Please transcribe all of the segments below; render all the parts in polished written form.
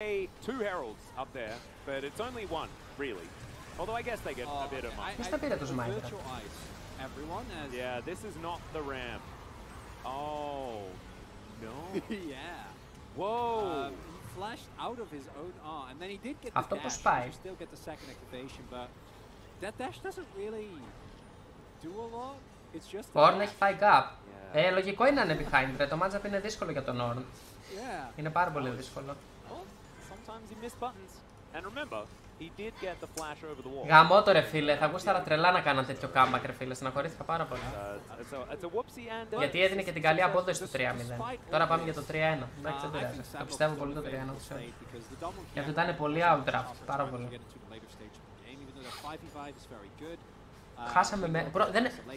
Two heralds up there, but it's only one, really. Although I guess they get a bit of money. Yeah, this is not the ramp. Oh, no. Yeah. Whoa. He flashed out of his own R, and then he did get the dash. You still get the second activation, but that dash doesn't really do a lot. It's just. Orn έχει φάει gap. Λογικό είναι να είναι behind. Το matchup είναι δύσκολο για τον Orn. Είναι πάρα πολύ δύσκολο. Γαμώ το ρε φίλε, θα γούσταρα τρελά να κάνω τέτοιο comeback ρε φίλε, στεναχωρήθηκα πάρα πολύ. Γιατί έδινε και την καλή απόδοση του 3-0. Τώρα πάμε για το 3-1. Εντάξει, δεν πειράζει. Το πιστεύω πολύ το 3-1. Και αυτό ήταν πολύ outdraft, πάρα πολύ. Χάσαμε με...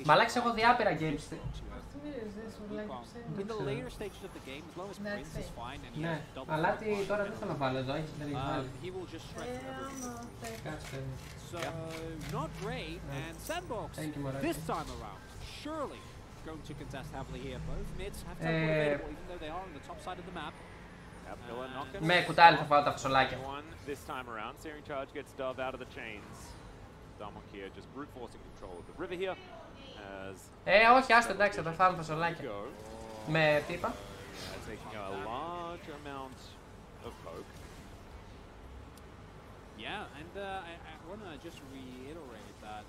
Μαλάξε, έχω διάπειρα games. Ναι, αλλά τώρα δεν θα με βάλω εδώ, δεν έχει βάλει. Κάτσε. Με κουτάλι θα φάω τα φασολάκια. Όχι, άστε, εντάξει, θα φάμε φασολάκια. Με τι είπα? Yeah, and I want to just reiterate that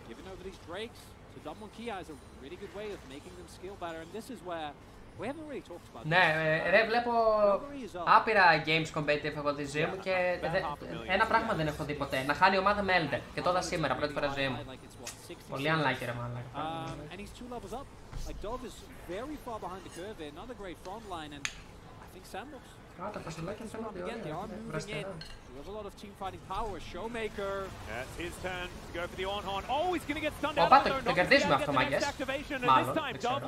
giving over these drakes to Domokia is a really good way of making them skill better, and this is where we haven't really talked about. Ναι, ρε, βλέπω άπειρα games competitive από τη ζωή μου και ένα πράγμα δεν έχω δει ποτέ. Να χάνει η ομάδα με Elder. Και τώρα σήμερα, πρώτη φορά ζωή μου. Πολύ unlucky ρε μάλλον. And he's 2 levels up. Like Dove is very far behind the curve. Another great front line, and I think Sandbox. Τα φασολάκια φαίνονται ωραία. There's a lot of team fighting power. Showmaker. That's his turn to go for the on-horn. Oh, he's going to get stunned out. Πάτε, το κερδίζουμε αυτό, μάγκες. Mάλλον, δεν ξέρω.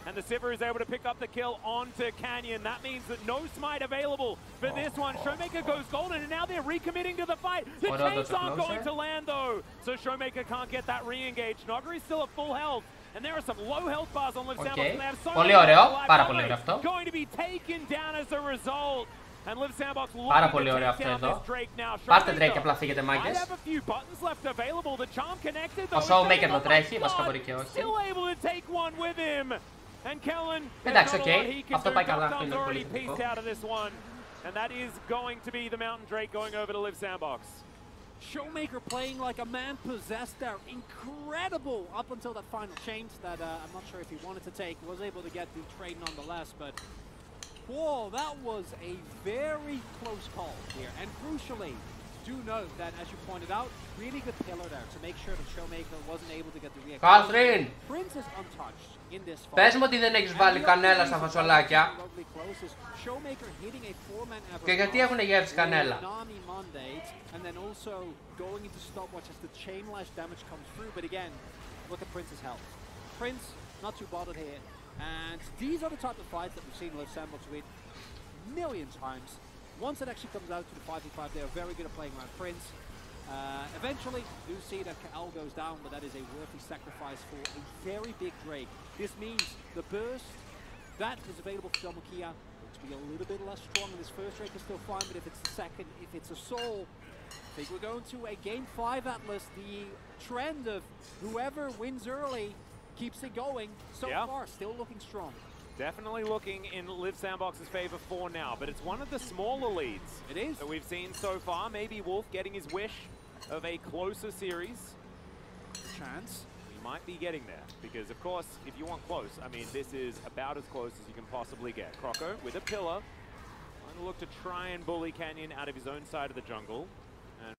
And the Sivir is able to pick up the kill onto Canyon. That means that no smite available for this one. Showmaker goes golden, and now they're recommitting to the fight. The chains aren't going to land, though. So Showmaker can't get that re-engaged. Nogari's still at full health. And there are some low health bars on Liv Sandbox. They have so πολύ ωραίο, πάρα πολύ ωραίο αυτό. Going to be taken down as a result. And Liv Sandbox πάρα πολύ ωραίο αυτό εδώ. Πάρτε Drake και απλά φύγετε μάγκες. Ο Showmaker το τρέχει, βασικά μπορεί και όχι. Εντάξει, οκ. Αυτό πάει καλά, αυτό είναι πολύ θετικό. And that is going to be the Mountain Drake going over to Liv Sandbox. Showmaker playing like a man possessed there. Incredible up until that final change that I'm not sure if he wanted to take. Was able to get the trade nonetheless, but whoa, that was a very close call here. And crucially, do note that, as you pointed out, really good pillar there to make sure that Showmaker wasn't able to get the reaction. Catherine! Prince is untouched in this fight. Πες μου ότι δεν έχεις βάλει κανέλα στα φασολάκια. Και γιατί έχουν γεύσει κανέλα. And then also going into stopwatch as the chain lash damage comes through. But again, look at Prince's health. Prince, not too bothered here. And these are the type of fights that we've seen Liv Sandbox win million times. Once it actually comes out to the 5v5, they are very good at playing around Prince. Eventually, you see that Kalal goes down, but that is a worthy sacrifice for a very big Drake. This means the burst that is available for Domokia to be a little bit less strong. And this first Drake is still fine, but if it's the second, if it's a soul, I think we're going to a Game 5 Atlas. The trend of whoever wins early keeps it going. So far, still looking strong. Definitely looking in Liv Sandbox's favor for now, but it's one of the smaller leads that we've seen so far. Maybe Wolf getting his wish of a closer series. Chance. We might be getting there, because of course, if you want close, I mean, this is about as close as you can possibly get. Croco with a pillar. Going to look to try and bully Canyon out of his own side of the jungle. And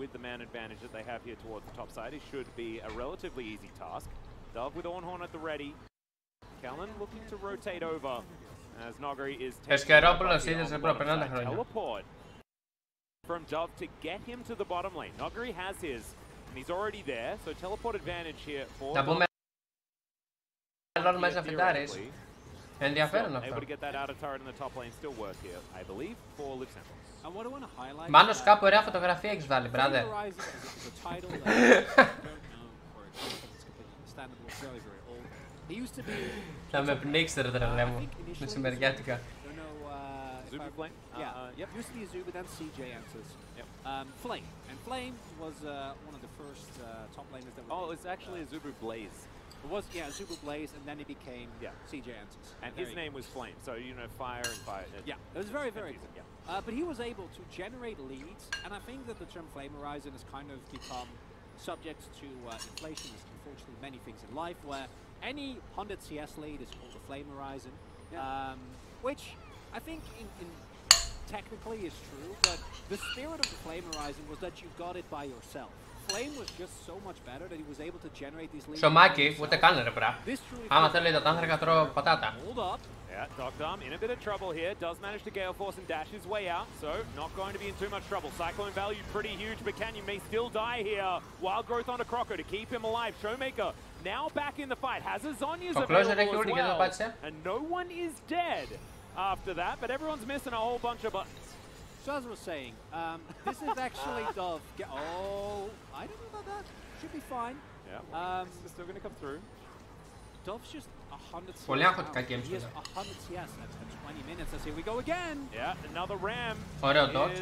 with the man advantage that they have here towards the top side, it should be a relatively easy task. Dove with Ornhorn at the ready. Callan looking to rotate over as Nogari is teleport from Dove to get him to the bottom lane. Nogari has his, and he's already there, so teleport advantage here for able to get that outer turret in the top lane still work here, I believe, for Liv Sandbox. Μάνος κάπου ωραία φωτογραφία έχεις βάλει, brother. Θα με πνίξετε ρε τρελέ μου, μεσημεριάτικα. Azubu Flame? Yep, used to be Azubu, then CJ enters. Yep. Flame. And Flame was one of the first top laners that Oh, it's actually Azubu Blaze. It was, yeah, Azubu Blaze, and then he became CJ enters. And his name was Flame, so, you know, fire and fire. Yeah, it was very, very good. Yeah. But he was able to generate leads, and I think that the term Flame Horizon has kind of become subject to inflation, as unfortunately many things in life, where any 100 CS lead is called a Flame Horizon, which I think in technically is true, but the spirit of the Flame Horizon was that you got it by yourself. Flame was just so much better that he was able to generate these leads. Σομάκι, ούτε καν ρε μπρά. Άμα θέλει τα τάνθρακα τρώω πατάτα. Yeah, Dogdom in a bit of trouble here. Does manage to Gale Force and dash his way out, so not going to be in too much trouble. Cyclone value pretty huge, but Canyon may still die here. Wild Growth on a Croco to keep him alive. Showmaker now back in the fight. Has a Zhonya's available as well. And no one is dead after that, but everyone's missing a whole bunch of buttons. So as I was saying, this is actually Dove. Oh, I don't know about that. Should be fine. Yeah, it's still going to come through. Dove's just 100 CS. Πολύ αγχωτικά games. He has 100 CS at 20 minutes. Let's here we go again. Yeah, another Ram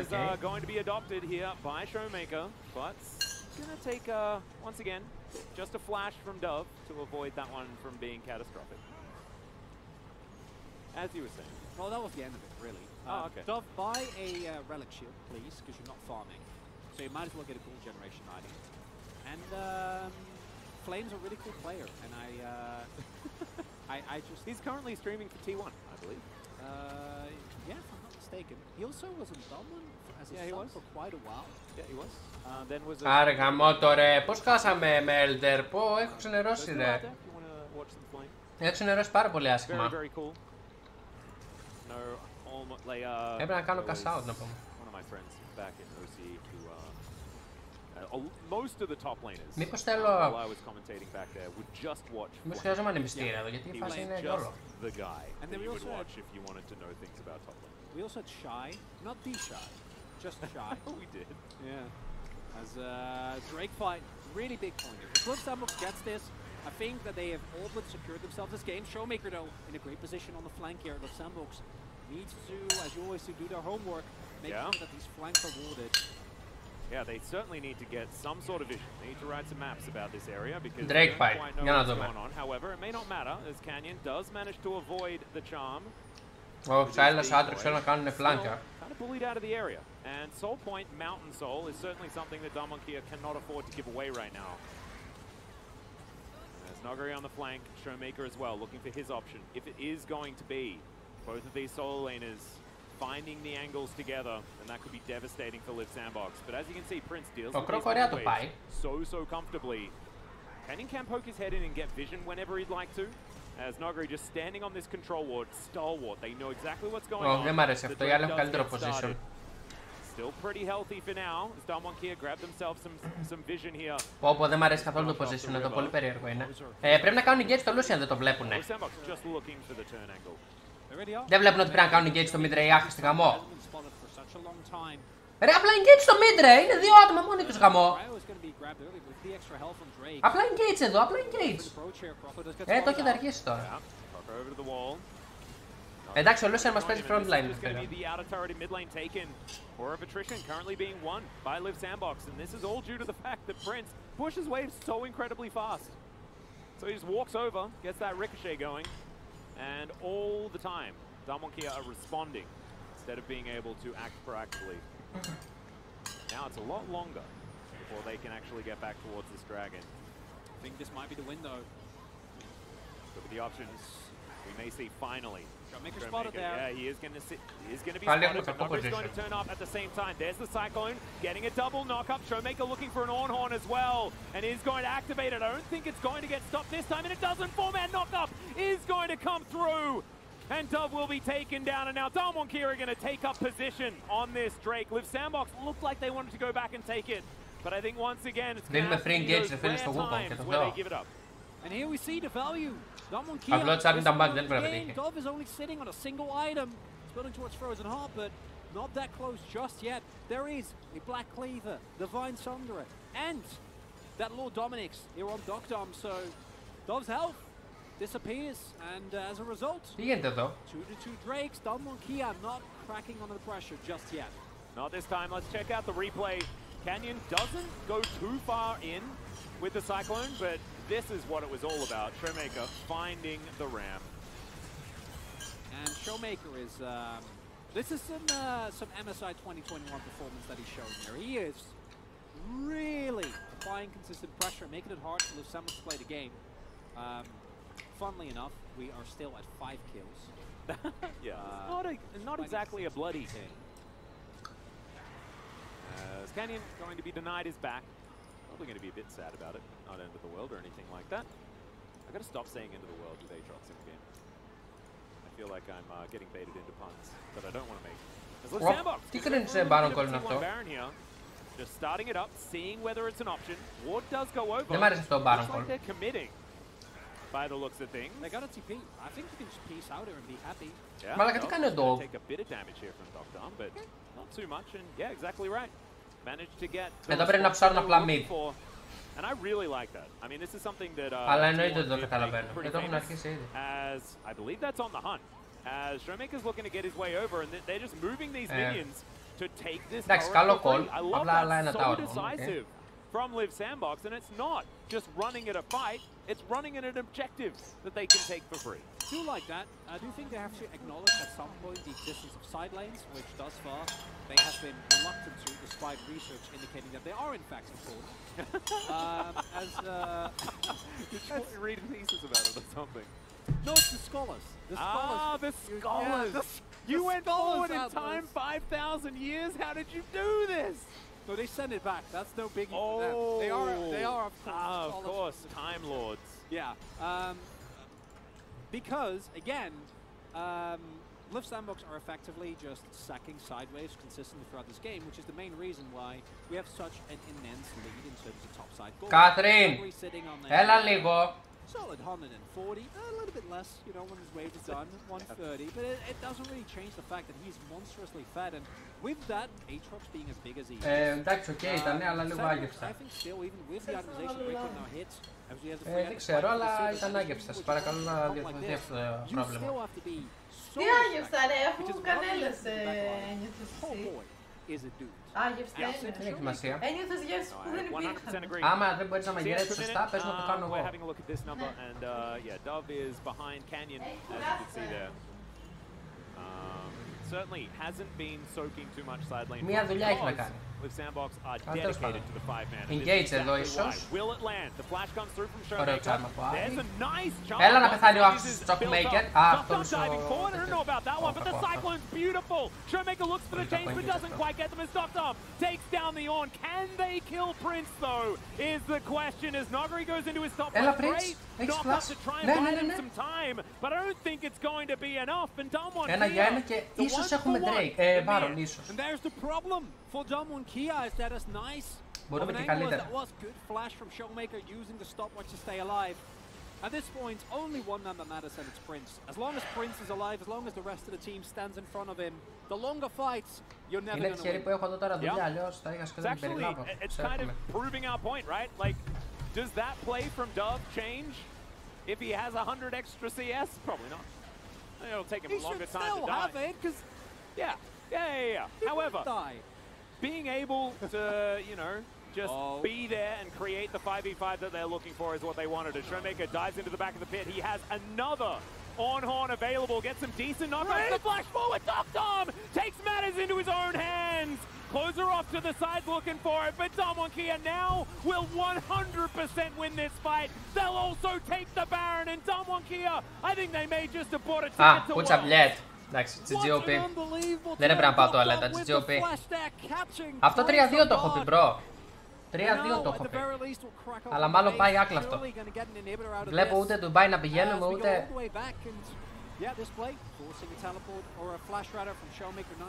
is going to be adopted here by Showmaker, but it's going to take, once again, just a flash from Dove to avoid that one from being catastrophic. As you were saying. Well, that was the end of it, really. Okay. Dove, buy a Relic Shield, please, because you're not farming. So you might as well get a cool generation item. And Flame's a really cool player, and I just... He's currently streaming for T1, I believe. Yeah, if I'm not mistaken. He also was in Dublin as a sub for quite a while. Yeah, he was. Then was Άρε γαμώτο ρε, πώς χάσαμε με Elder, πω έχω ξενερώσει ρε. Έχω ξενερώσει πάρα πολύ άσχημα. Έπρεπε να κάνω cash out να πούμε. Μήπως θέλω... Μήπως χρειάζομαι ανεμιστήρα εδώ, γιατί η φάση είναι όλο. We also had Shy, not the Shy, just Shy. We did. Yeah. As Drake fight, really big point here. If Liv Sandbox gets this, I think that they have all but secured themselves this game. Showmaker, though, in a great position on the flank here. Liv Sandbox needs to, as you always do their homework, make sure that these flanks are warded. Yeah, they certainly need to get some sort of vision. They need to write some maps about this area because Drake they don't fight. quite know what's going on. However, it may not matter as Canyon does manage to avoid the charm. Ο Sylas άτρεξε να κάνουν flanker. Kind of bullied out of the area. And Soul Point Mountain Soul is certainly something that Damonkia cannot afford to give away right now. There's Nogari on the flank, Showmaker as well, looking for his option. If it is going to be both of these solo laners finding the angles together, then that could be devastating for Liv Sandbox. But as you can see, Prince deals with these so comfortably. Canyon can poke his head in and get vision whenever he'd like to. As Nogari just standing on this control ward, stalwart. They know exactly what's going on. Δεν μ' αρέσει αυτό, οι άλλοι έχουν καλύτερο position. Still pretty healthy for now. As Damonkia grab themselves some vision here. Πω, δεν μ' αρέσει καθόλου το position εδώ, πολύ περίεργο είναι. Πρέπει να κάνουν engage στο Lucian, δεν το βλέπουνε. Δεν βλέπουν ότι πρέπει να κάνουν engage στο mid-range, άχαστη γαμό. Ρε, απλά engage στο mid-range, είναι δύο άτομα μόνοι τους γαμό. Απλά engage εδώ, απλά engage. Το έχετε αργήσει τώρα. Εντάξει, ο Lucian μας παίζει frontline. Or of attrition currently being won by Liv Sandbox, and this is all due to the fact that Prince pushes waves so incredibly fast. So he just walks over, gets that ricochet going, and all the time, Damonkia are responding instead of being able to act proactively. Now it's a lot longer before they can actually get back towards this dragon. I think this might be the window. Look at the options. We may see finally. Showmaker spotted there. Yeah, he is going to sit. He is going to be spotted. But Nogari's going to turn up at the same time. There's the Cyclone getting a double knock-up. Showmaker looking for an on-horn as well. And is going to activate it. I don't think it's going to get stopped this time. And it doesn't. Four-man knock-up is going to come through. And Dove will be taken down. And now Damonkia are going to take up position on this Drake. Liv Sandbox looked like they wanted to go back and take it. But I think once again, it's going to have to be those rare times where they give it up. And here we see the value. Dove is only sitting on a single item. It's building towards Frozen Heart, but not that close just yet. There is a Black Cleaver, Divine Sunderer, and that Lord Dominix here on Docdom. So Dove's health disappears, and as a result, Τι γίνεται εδώ? 2-2 Drakes. Damwon not cracking under the pressure just yet. Not this time. Let's check out the replay. Canyon doesn't go too far in with the Cyclone, but this is what it was all about. Showmaker finding the ramp. And Showmaker is, this is some MSI 2021 performance that he's showing here. He is really applying consistent pressure, making it hard for Liv Sandbox to play the game. Funnily enough, we are still at 5 kills. Yeah, not exactly a bloody thing. As Canyon going to be denied his back. Probably going to be a bit sad about it. Not end of the world or anything like that. I've got to stop saying end of the world with Aatrox in the game. I feel like I'm getting baited into puns that I don't want to make. Τι κρίνεις σε Baron Call αυτό? Just starting it up, seeing whether it's an option. Ward does go over. Δεν μ' άρεσε αυτό το Baron Call. They're committing by the looks of things. They got a TP. I think you can just peace out here and be happy. Μαλάκα τι κάνει ο Dog? Take a bit of damage here from Doctor, but not too much. And yeah, exactly right. Managed to get. Εδώ πρέπει να ψάρουν απλά mid. And I really like that. I mean, this is something that. Αλλά εννοείται ότι το καταλαβαίνω. Γιατί έχουν αρχίσει ήδη. As I believe that's on the hunt. As Showmaker's looking to get his way over, and they're just moving these minions to take this. Εντάξει, καλό call. I love Απλά άλλα ένα tower. So decisive from Liv Sandbox, and it's not just running at a fight. It's running at an objective that they can take for free. I do like that. I do think they have to acknowledge at some point the existence of side lanes, which thus far they have been reluctant to, despite research indicating that they are in fact important. Did you read pieces about it or something? No, it's the scholars. The scholars. You went forward in time 5,000 years. How did you do this? So they send it back. That's no biggie for them. They are of course, Time Lords. Yeah. Because again, Liv Sandbox are effectively just sacking sideways consistently throughout this game, which is the main reason why we have such an immense lead in terms of top side goals. Catherine, έλα λίγο. Solid 140, a little bit less, you know, when his wave is done, 130, but it doesn't really change the fact that he's monstrously fat, and with that, Aatrox being as big as he is. Εντάξει, οκ, ήταν, αλλά λίγο άγευστα. I think still, even with the optimization break on our hits, as we have the δεν ξέρω, αλλά ήταν άγευστα. Σας παρακαλώ να διορθωθεί αυτό το πρόβλημα. Τι άγευστα ρε, αφού κανέλας ένιωθες εσύ. Άγευστα είναι. Δεν έχει σημασία. Ένιωθες γεύσεις που δεν υπήρχαν. Άμα δεν μπορείς να μαγειρέψεις σωστά, πες να το κάνω εγώ. Μία δουλειά έχει να κάνει. Engage εδώ ίσως. Ωραίο τσάρμα από άλλη. Έλα να πεθάνει ο άξιος του Showmaker. Α, αυτός ο... Showmaker looks for the change but doesn't quite get them as Doctor takes down the on. Can they kill Prince though? Is the question as Nogari goes into his top lane. Great knock up to try and buy him some time, but I don't think it's going to be enough. And Damwon Ένα για ένα και ίσως έχουμε Drake. Baron ίσως. And there's the problem for Damwon Kia is that it's nice. Μπορούμε και καλύτερα. That was good flash from Showmaker using the stopwatch to stay alive. At this point, only one man that matters, and it's Prince. As long as Prince is alive, as long as the rest of the team stands in front of him, the longer fights, you're never going to win. Που έχω εδώ τώρα δουλειά, αλλιώς θα είχα σχεδόν την περιλάβω. It's kind of proving our point, right? Like, does that play from Dove change if he has 100 extra CS? Probably not. It'll take him a longer time to die. He should still have it, because... Yeah. However, being able to, you know, just be there and create the 5v5 that they're looking for is what they wanted. As Showmaker dives into the back of the pit, he has another on-horn available, gets some decent knockouts. The flash forward, Doctom takes matters into his own hands. Closer off to the side looking for it, but Damwon Kia now will 100% win this fight. They'll also take the Baron, and Damwon Kia, I think they may just have bought a ticket to win. Εντάξει, GGOP. Δεν έπρεπε να πάω τουαλέτα, GGOP. Αυτό 3-2 το έχω πει, bro. 3-2 το έχω πει. Αλλά μάλλον πάει άκλαυτο. Βλέπω ούτε Ντουμπάι να πηγαίνουμε, ούτε...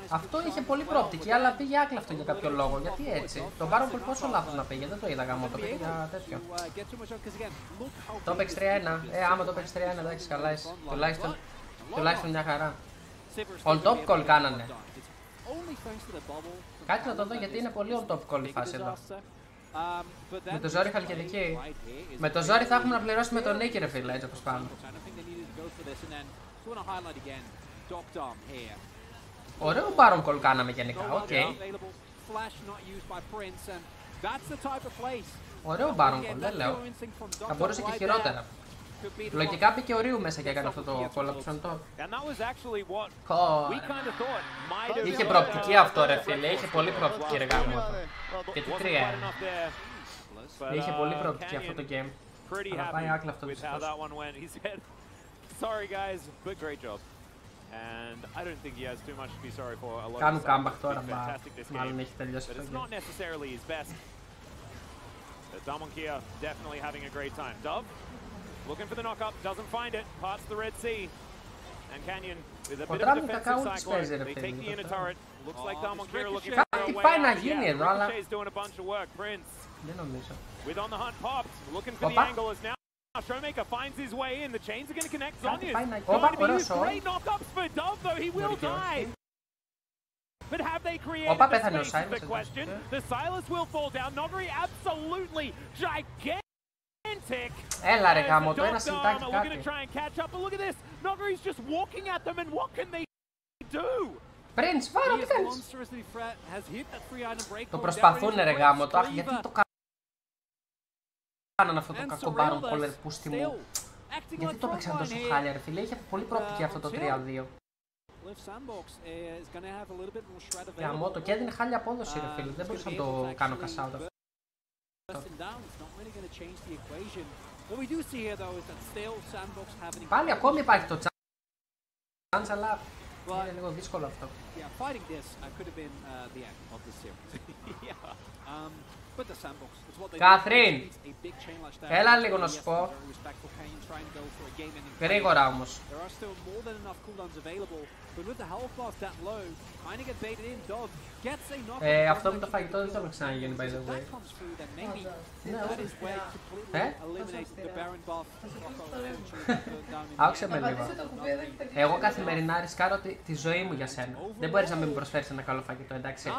Αυτό είχε πολύ πρόπτικη, αλλά πήγε άκλαυτο για κάποιο λόγο. Γιατί έτσι? Το Baron Call πόσο λάθος να πήγε, δεν το είδα γάμο, το πήγε για τέτοιο. Το έπαιξε 3-1. Άμα το έπαιξε 3-1, εντάξει, καλά είσαι. Τουλάχιστον μια χαρά. On top call κάνανε. Κάτι να το δω γιατί είναι πολύ on top call η φάση εδώ. Με το ζόρι χαλκιδική. Με το ζόρι θα έχουμε να πληρώσουμε τον Νίκη, ρε φίλε, έτσι όπως πάμε. Ωραίο Baron Call κάναμε γενικά, οκ. Ωραίο Baron Call, δεν λέω. Θα μπορούσε και χειρότερα. Λογικά μπήκε ο Ρίου μέσα και έκανε αυτό το call από τον. Είχε προοπτική αυτό, ρε φίλε, είχε πολύ προοπτική, ρε γάμο. Και τι 3-1. Είχε πολύ προοπτική αυτό το game. Αλλά πάει άκλα αυτό δυστυχώς. Κάνουν comeback τώρα, μάλλον έχει τελειώσει αυτό το game. Looking for the knock-up, doesn't find it, parts the Red Sea. And Canyon, with a bit of defensive side going, they take the inner turret. Looks like Damonkira looking for a way out. Ricochet's doing a bunch of work, Prince. With on the hunt, popped, looking for the angle as now Showmaker finds his way in. The chains are going to connect. Zonya's going to be used. Great knock-ups for Dove, though he will die. But have they created the space is the question. The Sylas will fall down. Nogri absolutely gigantic. Έλα ρε γάμο, το ένα συντάκι κάτι. Prince, βάρω, τι κάνεις. Το προσπαθούνε ρε γάμο, το αχ, γιατί το κάνανε αυτό το κακό Baron Call πούστη μου. Γιατί το παίξαν τόσο χάλια ρε φίλε, είχε πολύ προοπτική αυτό το 3-2. Γάμο, το και έδινε χάλια απόδοση ρε φίλε, δεν μπορούσα να το κάνω cash out. Πάλι ακόμη υπάρχει το chance, αλλά είναι λίγο δύσκολο αυτό. Κάθριν, έλα λίγο να σου πω. Γρήγορα όμως. Αυτό με το φαγητό δεν θα με ξαναγίνει, by the way. Άκουσε με λίγο. Εγώ καθημερινά ρισκάρω τη ζωή μου για σένα. Δεν μπορείς να μην μου προσφέρεις ένα καλό φαγητό, εντάξει.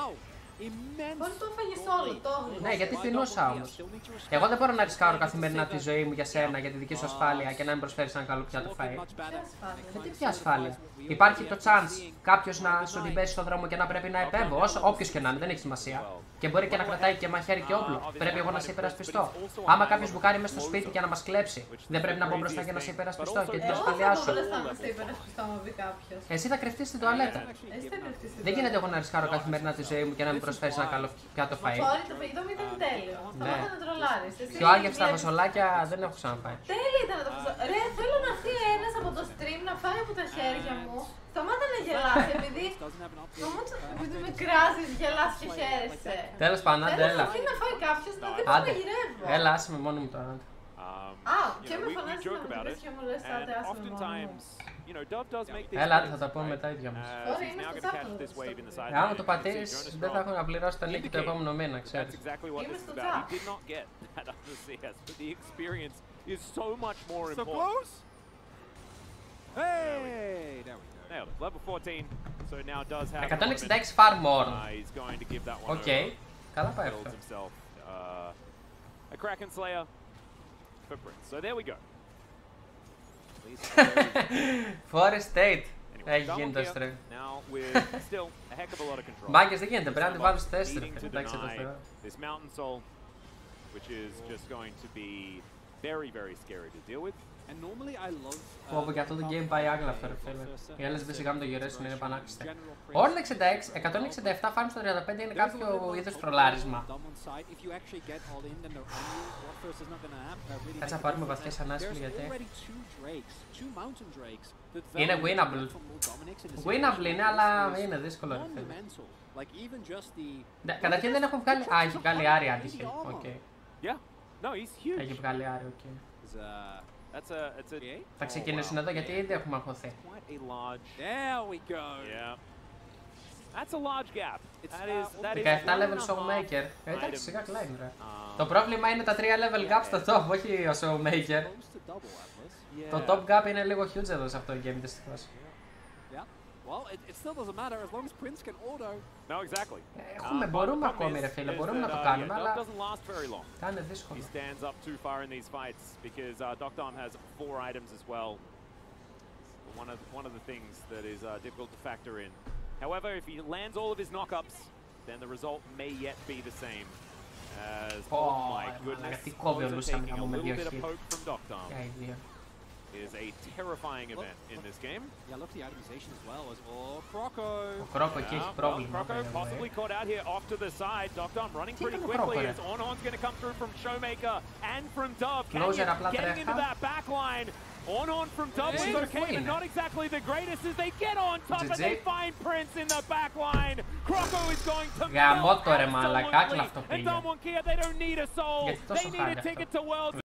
Πώς το έφαγες όλο, το έγλυφος. Ναι, γιατί πεινούσα όμως. Εγώ δεν μπορώ να ρισκάρω καθημερινά τη ζωή μου για σένα, για τη δική σου ασφάλεια και να μην προσφέρεις ένα καλό πιάτο φαΐ. Γιατί ποια ασφάλεια. Υπάρχει το chance κάποιος να σου την πέσει στον δρόμο και να πρέπει να επέμβω, όποιος και να είναι, δεν έχει σημασία. Και μπορεί και να κρατάει και μαχαίρι και όπλο. Πρέπει εγώ να σε υπερασπιστώ. Άμα κάποιος μπουκάρει μέσα στο σπίτι και να μας κλέψει, δεν πρέπει να μπω μπροστά και να σε υπερασπιστώ και την ασφαλειά σου. Εσύ θα κρυφτείς στην τουαλέτα. Δεν γίνεται εγώ να ρισκάρω καθημερινά τη ζωή μου και να μην προσφέρεις ένα καλό πιάτο φαΐ. Το φαγητό μου ήταν τέλειο. Σταμάτα να τρολάρεις. Πιο άγευστα φασολάκια δεν έχω ξαναπάει. Τέλειο ήταν το φασολάκι. Ρε, θέλω να έρθει ένας από το stream να φάει από τα χέρια μου. Σταμάτα να γελάς, επειδή με κράζεις, γελάς και χαίρεσαι. Τέλος πάντων, άντε, έλα. Θέλω να φάει κάποιος να δει πώς μαγειρεύω. Έλα, άσε με μόνο μου τώρα. Α, και με φωνάζεις να μου πεις και μου λες, άντε, άσε με μόνο μου. Έλα, άντε, θα τα πούμε μετά ίδια μας. Άμα το πατήσεις, δεν θα έχω να πληρώσω τον νίκη το επόμενο μήνα, ξέρεις. Είμαι στο τσάπ. Level 14, so now does have 166 far more. He's going to give that one. Okay. Καλά πάει αυτό. A Kraken Slayer for Prince. So there we go. Foris State. Έχει γίνει το stream. Μπάγκες δεν γίνεται, πρέπει να τη βάλεις 4. Εντάξει το θέλω. This mountain soul, which is just going to be very, very scary to deal with. Πω και αυτό το game πάει άγλα αυτό ρε φίλε. Οι άλλες δεν σιγά με το γυρέσουν, είναι πανάξιστα. All 167 φάνη στο 35 είναι κάποιο είδος τρολάρισμα. Κάτσε να πάρουμε βαθιές ανάσχελοι γιατί... Είναι winnable. Winnable είναι, αλλά είναι δύσκολο ρε φίλε. Καταρχήν δεν έχω βγάλει... Α, έχει βγάλει άρια αντίχει. Έχει βγάλει άρια, οκ. Θα ξεκινήσουν εδώ γιατί ήδη έχουμε αγχωθεί. That's a large gap. 17 level Showmaker. Εντάξει, σιγά κλάιν ρε. Το πρόβλημα είναι τα 3 level gap στο top, όχι ο Showmaker. Το top gap είναι λίγο huge εδώ σε αυτό το game δυστυχώς. still doesn't matter as long as Prince can auto. No, exactly. Μπορούμε ακόμη ρε φίλε, μπορούμε να το κάνουμε, αλλά θα είναι δύσκολο. He stands up too far in these fights because Doctom has 4 items as well. One of the things that is difficult to factor in. However, if he lands all of his knockups, then the result may yet be the same. As, oh my goodness, taking a little bit of poke from Doctom. Is a terrifying event in this game. Yeah, look at the itemization as well. Croco. Croco έχει πρόβλημα. Croco possibly caught out here off to the side. Doctom running pretty quickly as Ornhorn's going to come through from Showmaker and from Dove. Getting into that back line. Ornhorn from Dove is okay, but not exactly the greatest as they get on top and they find Prince in the back line. Croco is going to melt absolutely. And Dom One Kia, they don't need a soul. They need a ticket to Worlds.